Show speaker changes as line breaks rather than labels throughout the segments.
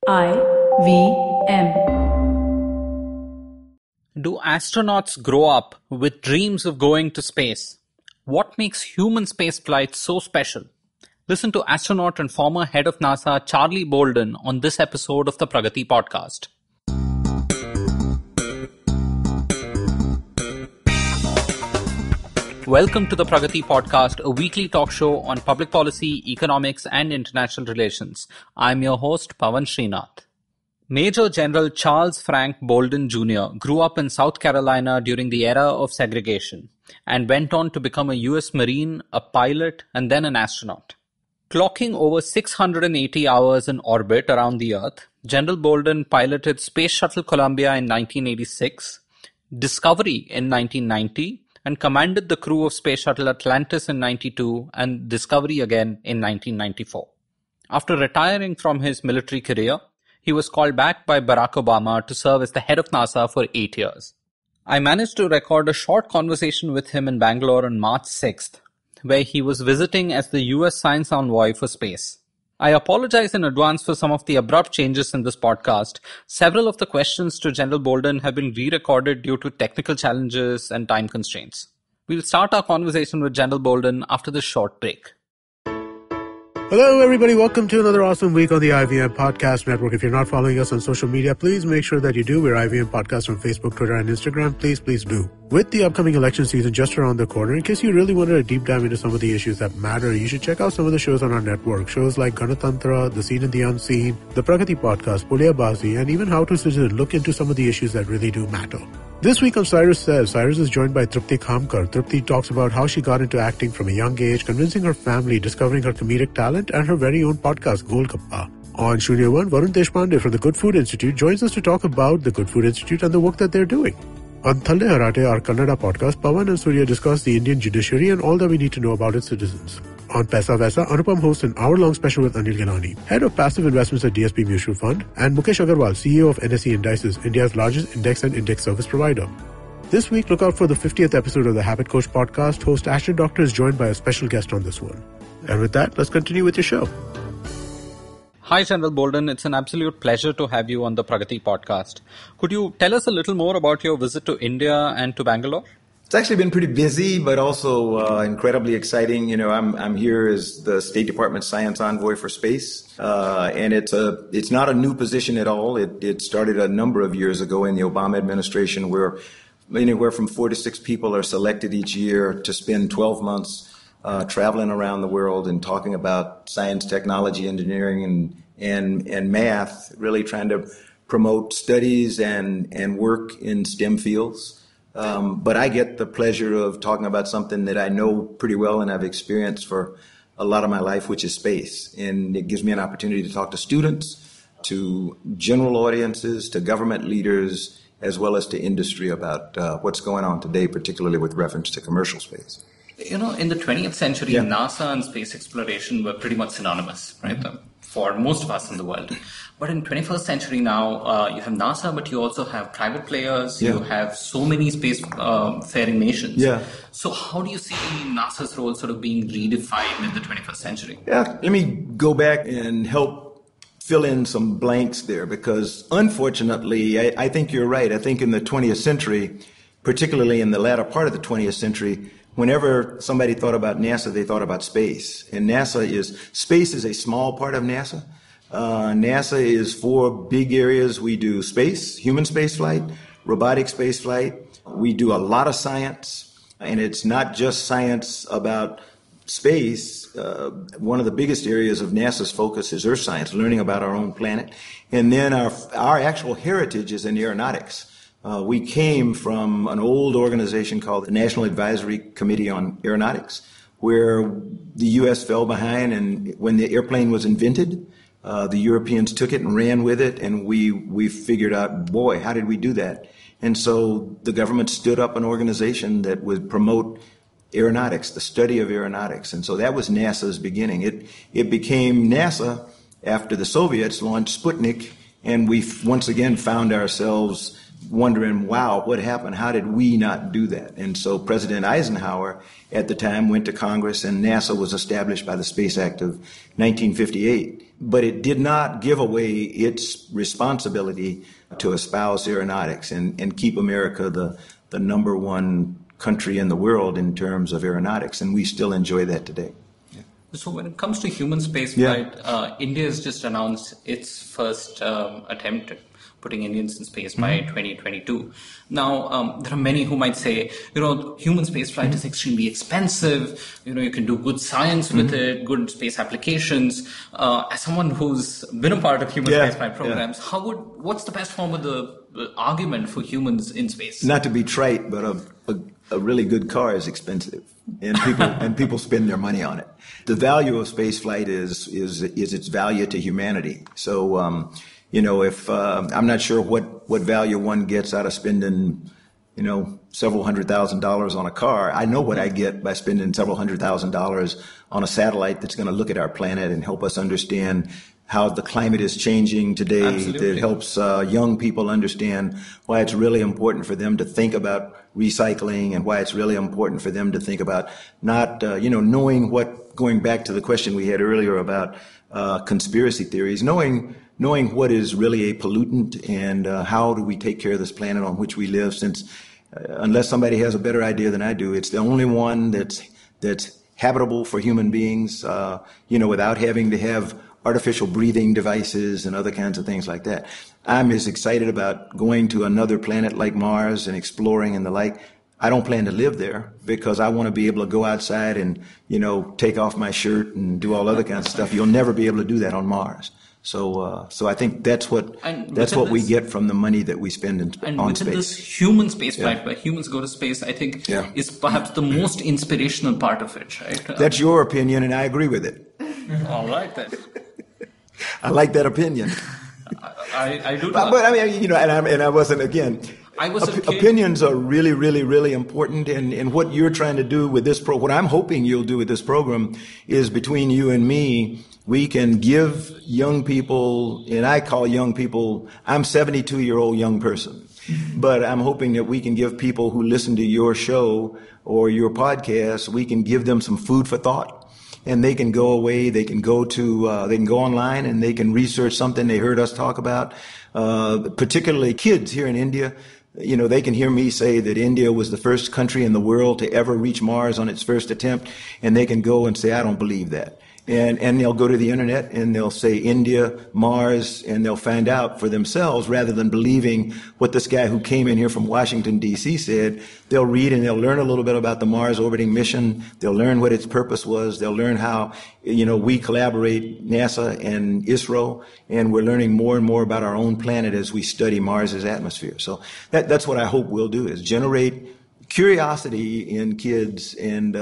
IVM.
Do astronauts grow up with dreams of going to space? What makes human spaceflight so special? Listen to astronaut and former head of NASA Charlie Bolden on this episode of the Pragati Podcast. Welcome to the Pragati Podcast, a weekly talk show on public policy, economics, and international relations. I'm your host, Pavan Srinath. Major General Charles Frank Bolden Jr. grew up in South Carolina during the era of segregation and went on to become a US Marine, a pilot, and then an astronaut. Clocking over 680 hours in orbit around the Earth, General Bolden piloted Space Shuttle Columbia in 1986, Discovery in 1990, and commanded the crew of Space Shuttle Atlantis in 92 and Discovery again in 1994. After retiring from his military career, he was called back by Barack Obama to serve as the head of NASA for 8 years. I managed to record a short conversation with him in Bangalore on March 6th, where he was visiting as the US Science Envoy for space. I apologize in advance for some of the abrupt changes in this podcast. Several of the questions to General Bolden have been re-recorded due to technical challenges and time constraints. We'll start our conversation with General Bolden after this short break.
Hello, everybody. Welcome to another awesome week on the IVM Podcast Network. If you're not following us on social media, please make sure that you do. We're IVM Podcast on Facebook, Twitter, and Instagram. Please do. With the upcoming election season just around the corner, in case you really wanted a deep dive into some of the issues that matter, you should check out some of the shows on our network. Shows like Ganatantra, The Seen and the Unseen, The Pragati Podcast, Pulyabazi, and even How to Citizen look into some of the issues that really do matter. This week on Cyrus Says, Cyrus is joined by Tripti Khamkar. Tripti talks about how she got into acting from a young age, convincing her family, discovering her comedic talent, and her very own podcast, Golgappa. On Shunya One, Varun Deshpande from the Good Food Institute joins us to talk about the Good Food Institute and the work that they're doing. On Thalle Harate, our Kannada podcast, Pavan and Surya discuss the Indian judiciary and all that we need to know about its citizens. On Paisa Vaisa, Anupam hosts an hour-long special with Anil Gilani, head of passive investments at DSP Mutual Fund, and Mukesh Agarwal, CEO of NSE Indices, India's largest index and index service provider. This week, look out for the 50th episode of the Habit Coach podcast. Host Ashton Doctor is joined by a special guest on this one. And with that, let's continue with your show.
Hi, General Bolden. It's an absolute pleasure to have you on the Pragati Podcast. Could you tell us a little more about your visit to India and to Bangalore?
It's actually been pretty busy, but also incredibly exciting. You know, I'm here as the State Department Science Envoy for Space, and it's not a new position at all. It started a number of years ago in the Obama administration, where anywhere from 4 to 6 people are selected each year to spend 12 months traveling around the world and talking about science, technology, engineering, and math, really trying to promote studies and work in STEM fields. But I get the pleasure of talking about something that I know pretty well and I've experienced for a lot of my life, which is space. And it gives me an opportunity to talk to students, to general audiences, to government leaders, as well as to industry about what's going on today, particularly with reference to commercial space.
You know, in the 20th century, NASA and space exploration were pretty much synonymous, right? For most of us in the world. But in 21st century now, you have NASA, but you also have private players. You have so many space-faring nations. So how do you see NASA's role sort of being redefined in the 21st century?
Let me go back and help fill in some blanks there, because unfortunately, I think you're right. I think in the 20th century, particularly in the latter part of the 20th century, whenever somebody thought about NASA, they thought about space. And space is a small part of NASA. NASA is 4 big areas. We do space, human space flight, robotic space flight. We do a lot of science, and it's not just science about space. One of the biggest areas of NASA's focus is Earth science, learning about our own planet. And then our actual heritage is in aeronautics. We came from an old organization called the National Advisory Committee on Aeronautics, where the U.S. fell behind, and when the airplane was invented, the Europeans took it and ran with it, and we figured out, boy, how did we do that? And so the government stood up an organization that would promote aeronautics, the study of aeronautics. And so that was NASA's beginning. It became NASA after the Soviets launched Sputnik, and we once again found ourselves wondering, wow, what happened? How did we not do that? And so President Eisenhower at the time went to Congress, and NASA was established by the Space Act of 1958. But it did not give away its responsibility to espouse aeronautics and keep America the number one country in the world in terms of aeronautics, and we still enjoy that today.
So when it comes to human spaceflight, India has just announced its first attempt at putting Indians in space by 2022. Now, there are many who might say, human spaceflight is extremely expensive. You can do good science with it, good space applications. As someone who's been a part of human spaceflight programs, what's the best form of the argument for humans in space?
Not to be trite, but a really good car is expensive, and people spend their money on it. The value of spaceflight is its value to humanity. So, if I'm not sure what value one gets out of spending, several $100,000 on a car. I know what I get by spending several $100,000 on a satellite that's going to look at our planet and help us understand how the climate is changing today.
Absolutely.
That helps young people understand why it's really important for them to think about recycling, and why it's really important for them to think about not, knowing going back to the question we had earlier about conspiracy theories, knowing what is really a pollutant, and how do we take care of this planet on which we live, since unless somebody has a better idea than I do, it's the only one that's habitable for human beings, without having to have artificial breathing devices and other kinds of things like that. I'm as excited about going to another planet like Mars and exploring and the like. I don't plan to live there because I want to be able to go outside and, take off my shirt and do all other kinds of stuff. You'll never be able to do that on Mars. So I think that's what we get from the money that we spend on space.
And this human spaceflight, where humans go to space, I think is perhaps the most inspirational part of it, right?
That's your opinion, and I agree with it.
All right, then.
I like that opinion.
I do.
But I mean, and I wasn't, again, opinions are really, really, really important. And what you're trying to do with this what I'm hoping you'll do with this program is, between you and me, we can give young people, and I call young people, I'm 72-year-old young person, but I'm hoping that we can give people who listen to your show or your podcast, we can give them some food for thought. And they can go away, they can go online and they can research something they heard us talk about, particularly kids here in India. They can hear me say that India was the first country in the world to ever reach Mars on its first attempt, and they can go and say, I don't believe that. And they'll go to the internet and they'll say India, Mars, and they'll find out for themselves, rather than believing what this guy who came in here from Washington, D.C. said. They'll read and they'll learn a little bit about the Mars orbiting mission. They'll learn what its purpose was. They'll learn how, we collaborate, NASA and ISRO, and we're learning more and more about our own planet as we study Mars's atmosphere. So that's what I hope we'll do, is generate curiosity in kids and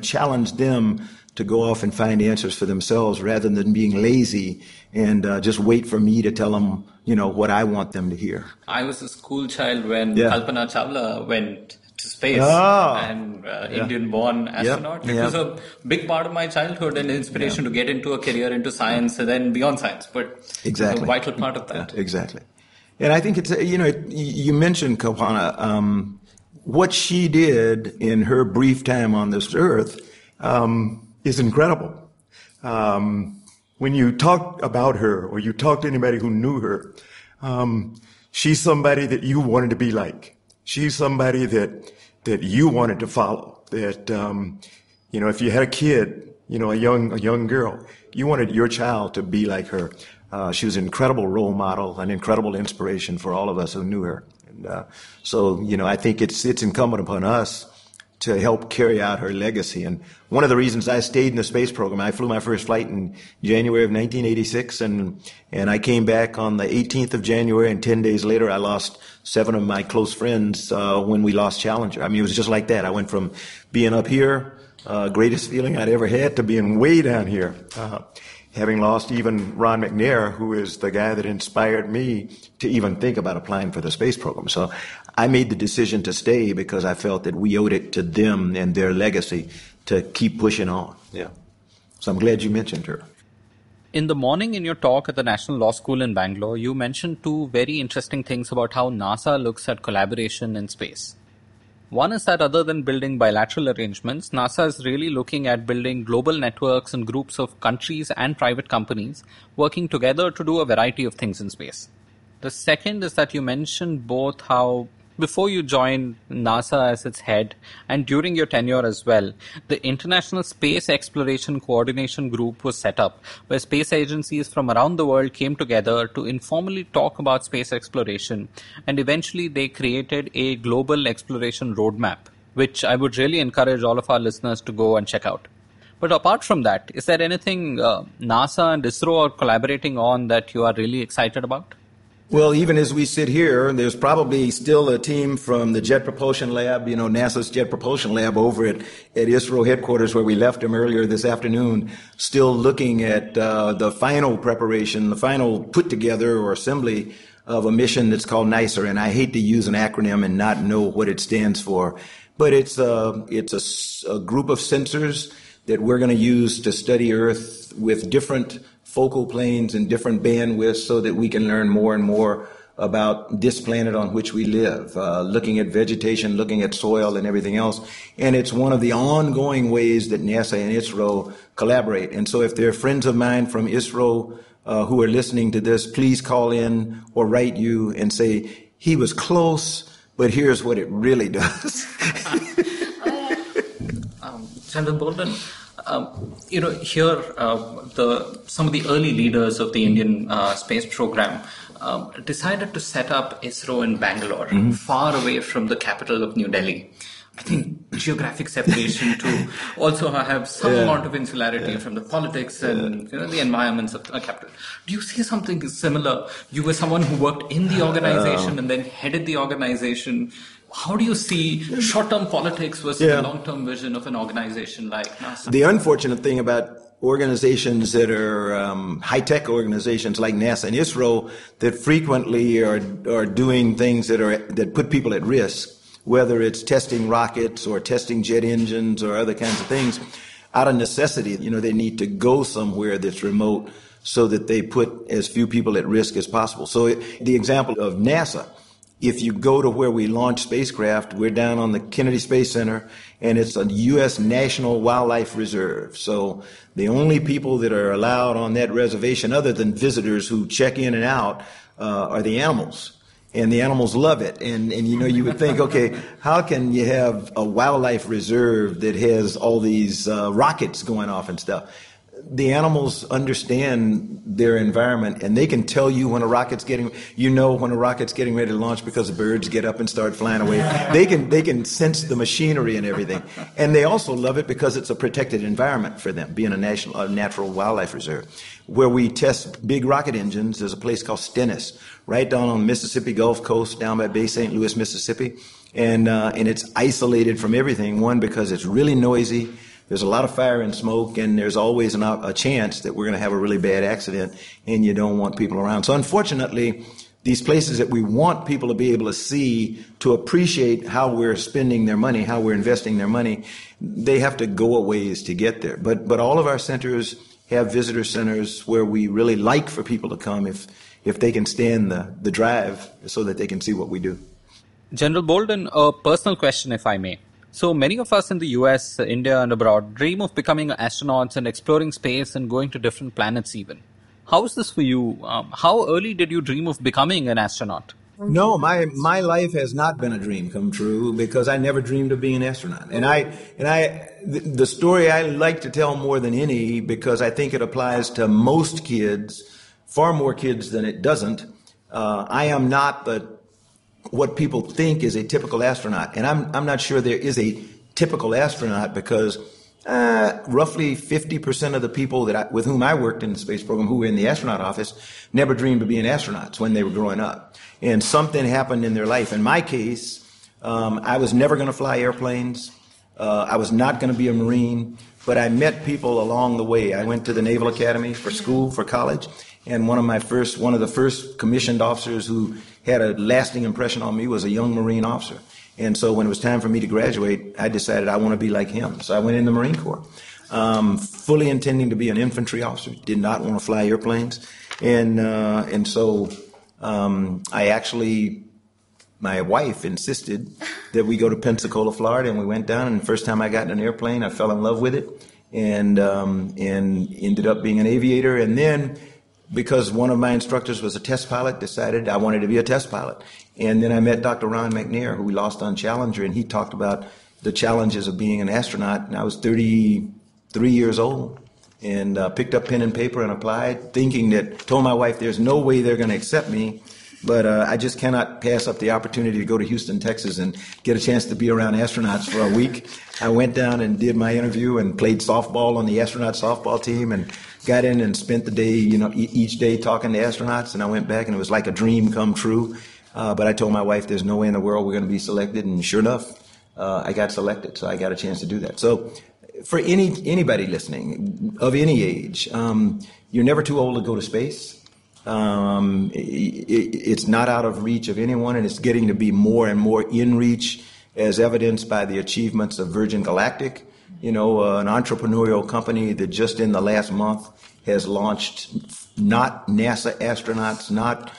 challenge them to go off and find answers for themselves, rather than being lazy and just wait for me to tell them, what I want them to hear.
I was a school child when Kalpana Chawla went to space, and Indian-born astronaut. It was a big part of my childhood and inspiration to get into a career into science and then beyond science. But it's a vital part of that.
Yeah, exactly. And I think it's, you mentioned Kalpana, what she did in her brief time on this earth, is incredible. When you talk about her, or you talk to anybody who knew her, she's somebody that you wanted to be like. She's somebody that you wanted to follow. That, if you had a kid, a young girl, you wanted your child to be like her. She was an incredible role model, an incredible inspiration for all of us who knew her. And, so, I think it's incumbent upon us to help carry out her legacy. And one of the reasons I stayed in the space program, I flew my first flight in January of 1986, and I came back on the 18th of January, and 10 days later I lost 7 of my close friends when we lost Challenger. I mean, it was just like that. I went from being up here, greatest feeling I'd ever had, to being way down here. Having lost even Ron McNair, who is the guy that inspired me to even think about applying for the space program. So I made the decision to stay because I felt that we owed it to them and their legacy to keep pushing on. Yeah. So I'm glad you mentioned her.
In the morning in your talk at the National Law School in Bangalore, you mentioned two very interesting things about how NASA looks at collaboration in space. One is that other than building bilateral arrangements, NASA is really looking at building global networks and groups of countries and private companies working together to do a variety of things in space. The second is that you mentioned both how before you joined NASA as its head and during your tenure as well, the International Space Exploration Coordination Group was set up, where space agencies from around the world came together to informally talk about space exploration, and eventually they created a global exploration roadmap, which I would really encourage all of our listeners to go and check out. But apart from that, is there anything NASA and ISRO are collaborating on that you are really excited about?
Well, even as we sit here, there's probably still a team from the Jet Propulsion Lab, NASA's Jet Propulsion Lab over at ISRO headquarters where we left them earlier this afternoon, still looking at the final preparation, the final put together or assembly of a mission that's called NICER. And I hate to use an acronym and not know what it stands for, but it's a group of sensors that we're going to use to study Earth with different focal planes and different bandwidths so that we can learn more and more about this planet on which we live, looking at vegetation, looking at soil and everything else. And it's one of the ongoing ways that NASA and ISRO collaborate. And so if there are friends of mine from ISRO who are listening to this, please call in or write you and say, he was close, but here's what it really does.
General Bolden, here some of the early leaders of the Indian space program decided to set up ISRO in Bangalore, far away from the capital of New Delhi. I think geographic separation to also have some amount of insularity from the politics and the environments of the capital. Do you see something similar? You were someone who worked in the organization and then headed the organization. How do you see short-term politics versus the long-term vision of an organization like NASA?
The unfortunate thing about organizations that are high-tech organizations like NASA and ISRO that frequently are doing things that put people at risk, whether it's testing rockets or testing jet engines or other kinds of things, out of necessity, they need to go somewhere that's remote so that they put as few people at risk as possible. So the example of NASA, if you go to where we launch spacecraft, we're down on the Kennedy Space Center, and it's a U.S. National Wildlife Reserve. So the only people that are allowed on that reservation, other than visitors who check in and out, are the animals. And the animals love it. And you would think, okay, how can you have a wildlife reserve that has all these rockets going off and stuff? The animals understand their environment, and they can tell you when a rocket's getting ready to launch because the birds get up and start flying away. They can sense the machinery and everything, and they also love it because it's a protected environment for them, being a natural wildlife reserve. Where we test big rocket engines, there's a place called Stennis, right down on the Mississippi Gulf Coast, down by Bay St. Louis, Mississippi, and it's isolated from everything. One, because it's really noisy. There's a lot of fire and smoke, and there's always a chance that we're going to have a really bad accident, and you don't want people around. So unfortunately, these places that we want people to be able to see, to appreciate how we're spending their money, how we're investing their money, they have to go a ways to get there. But all of our centers have visitor centers where we really like for people to come if they can stand the drive so that they can see what we do.
General Bolden, a personal question, if I may. So many of us in the US, India and abroad dream of becoming astronauts and exploring space and going to different planets even. How is this for you? How early did you dream of becoming an astronaut?
No, my life has not been a dream come true because I never dreamed of being an astronaut. And the story I like to tell more than any, because I think it applies to most kids, far more kids than it doesn't. I am not what people think is a typical astronaut. And I'm not sure there is a typical astronaut because roughly 50% of the people with whom I worked in the space program who were in the astronaut office never dreamed of being astronauts when they were growing up. And something happened in their life. In my case, I was never going to fly airplanes. I was not going to be a Marine, but I met people along the way. I went to the Naval Academy for college. And one of the first commissioned officers who had a lasting impression on me was a young Marine officer. And so when it was time for me to graduate, I decided I want to be like him. So I went in the Marine Corps. fully intending to be an infantry officer, did not want to fly airplanes. And so my wife insisted that we go to Pensacola, Florida, and we went down, and the first time I got in an airplane, I fell in love with it and ended up being an aviator. And then, because one of my instructors was a test pilot, decided I wanted to be a test pilot. And then I met Dr. Ron McNair, who we lost on Challenger, and he talked about the challenges of being an astronaut. And I was 33 years old and picked up pen and paper and applied, told my wife there's no way they're going to accept me, but I just cannot pass up the opportunity to go to Houston, Texas and get a chance to be around astronauts for a week. I went down and did my interview and played softball on the astronaut softball team and got in and spent the day, each day talking to astronauts. And I went back and it was like a dream come true. But I told my wife there's no way in the world we're going to be selected. And sure enough, I got selected. So I got a chance to do that. So for anybody listening of any age, you're never too old to go to space. It's not out of reach of anyone, and it's getting to be more and more in reach, as evidenced by the achievements of Virgin Galactic, an entrepreneurial company that just in the last month has launched not NASA astronauts, not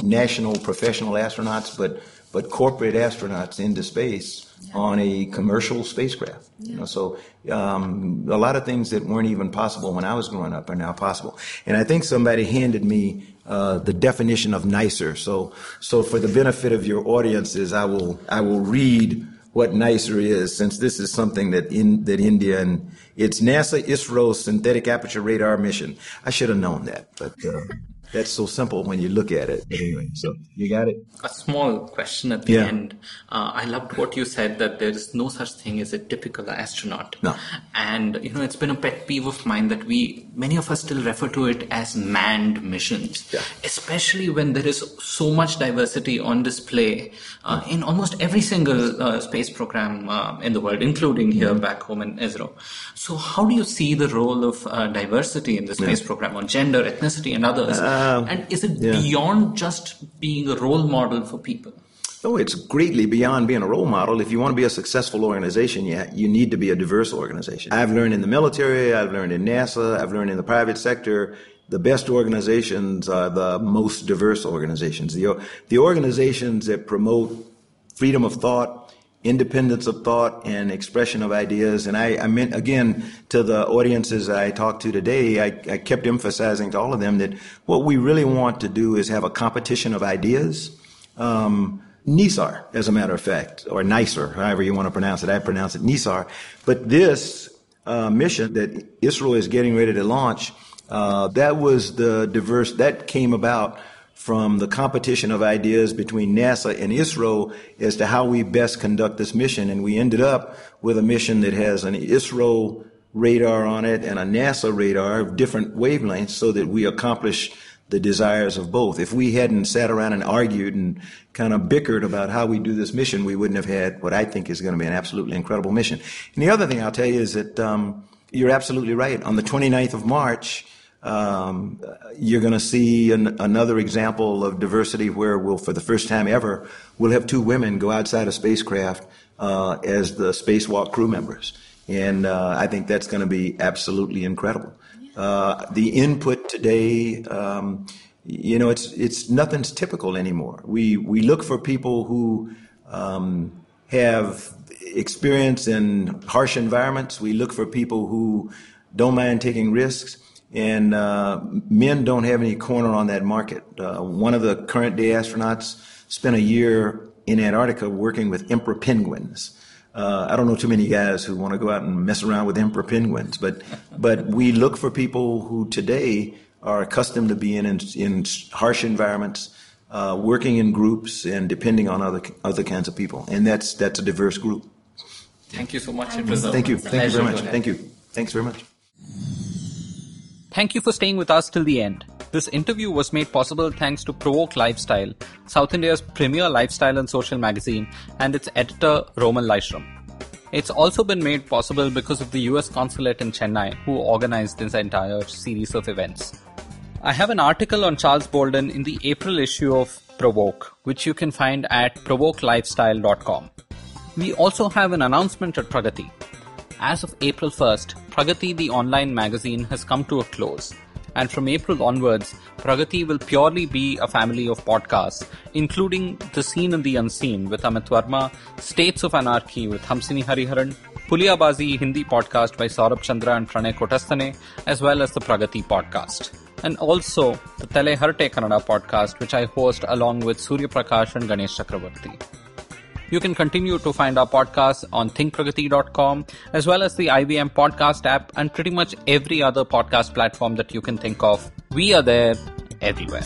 national professional astronauts, but corporate astronauts into space on a commercial spacecraft. So a lot of things that weren't even possible when I was growing up are now possible. And I think somebody handed me the definition of nicer. So for the benefit of your audiences, I will read what nicer is, since this is something that India, and it's NASA ISRO synthetic aperture radar mission. I should have known that, but that's so simple when you look at it. But anyway, so you got it?
A small question at the end. I loved what you said, that there is no such thing as a typical astronaut.
No.
And, it's been a pet peeve of mine that many of us still refer to it as manned missions, especially when there is so much diversity on display in almost every single space program in the world, including here back home in ISRO. So how do you see the role of diversity in the space program on gender, ethnicity, and others? And is it beyond just being a role model for people?
Oh, it's greatly beyond being a role model. If you want to be a successful organization, you need to be a diverse organization. I've learned in the military, I've learned in NASA, I've learned in the private sector, the best organizations are the most diverse organizations. The organizations that promote freedom of thought, independence of thought, and expression of ideas. And I meant, again, to the audiences I talked to today, I kept emphasizing to all of them that what we really want to do is have a competition of ideas. NISAR, as a matter of fact, or NISAR, however you want to pronounce it. I pronounce it NISAR. But this mission that ISRO is getting ready to launch, that came about from the competition of ideas between NASA and ISRO as to how we best conduct this mission. And we ended up with a mission that has an ISRO radar on it and a NASA radar of different wavelengths so that we accomplish the desires of both. If we hadn't sat around and argued and kind of bickered about how we do this mission, we wouldn't have had what I think is going to be an absolutely incredible mission. And the other thing I'll tell you is that you're absolutely right. On the 29th of March, you're going to see another example of diversity where for the first time ever, we'll have two women go outside a spacecraft as the spacewalk crew members. And I think that's going to be absolutely incredible. The input today, it's nothing's typical anymore. We look for people who have experience in harsh environments. We look for people who don't mind taking risks. And men don't have any corner on that market. One of the current day astronauts spent a year in Antarctica working with emperor penguins. I don't know too many guys who want to go out and mess around with emperor penguins, but we look for people who today are accustomed to being in harsh environments, working in groups and depending on other kinds of people. And that's a diverse group.
Thank you so much.
Thank you. Thank you very much. Thank you. Thanks very much.
Thank you for staying with us till the end. This interview was made possible thanks to Provoke Lifestyle, South India's premier lifestyle and social magazine, and its editor, Rōmal Lāisram. It's also been made possible because of the US Consulate in Chennai, who organized this entire series of events. I have an article on Charles Bolden in the April issue of Provoke, which you can find at provokelifestyle.com. We also have an announcement at Pragati. As of April 1st, Pragati the online magazine has come to a close. And from April onwards, Pragati will purely be a family of podcasts, including The Seen and the Unseen with Amit Verma, States of Anarchy with Hamsini Hariharan, Puliyabazi Hindi podcast by Saurabh Chandra and Pranay Kotastane, as well as the Pragati Podcast. And also the Tele Harte Kannada podcast, which I host along with Surya Prakash and Ganesh Chakravarti. You can continue to find our podcasts on thinkpragati.com as well as the IVM podcast app and pretty much every other podcast platform that you can think of. We are there everywhere.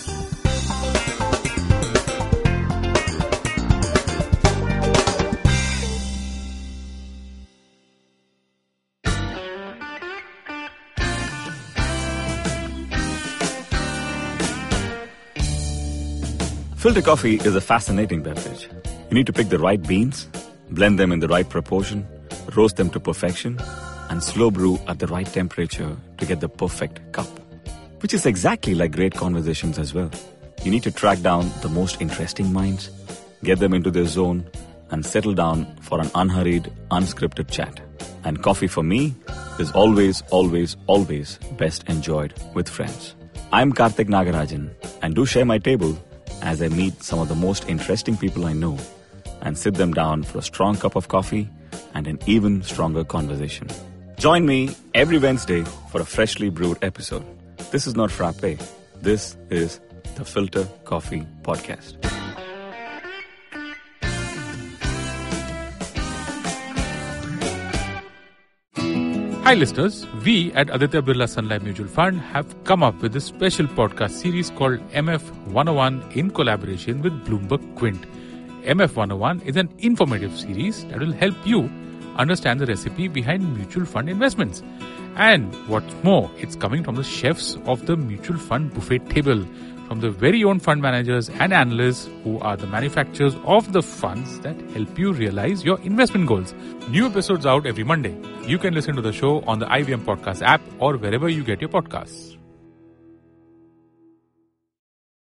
Filter coffee is a fascinating beverage. You need to pick the right beans, blend them in the right proportion, roast them to perfection, and slow brew at the right temperature to get the perfect cup. Which is exactly like great conversations as well. You need to track down the most interesting minds, get them into their zone, and settle down for an unhurried, unscripted chat. And coffee for me is always, always, always best enjoyed with friends. I'm Karthik Nagarajan, and do share my table as I meet some of the most interesting people I know and sit them down for a strong cup of coffee and an even stronger conversation. Join me every Wednesday for a freshly brewed episode. This is not frappe. This is the Filter Coffee Podcast.
Hi listeners, we at Aditya Birla Sun Life Mutual Fund have come up with a special podcast series called MF 101 in collaboration with Bloomberg Quint. MF 101 is an informative series that will help you understand the recipe behind mutual fund investments. And what's more, it's coming from the chefs of the mutual fund buffet table, from the very own fund managers and analysts who are the manufacturers of the funds that help you realize your investment goals. New episodes out every Monday. You can listen to the show on the IVM Podcast app or wherever you get your podcasts.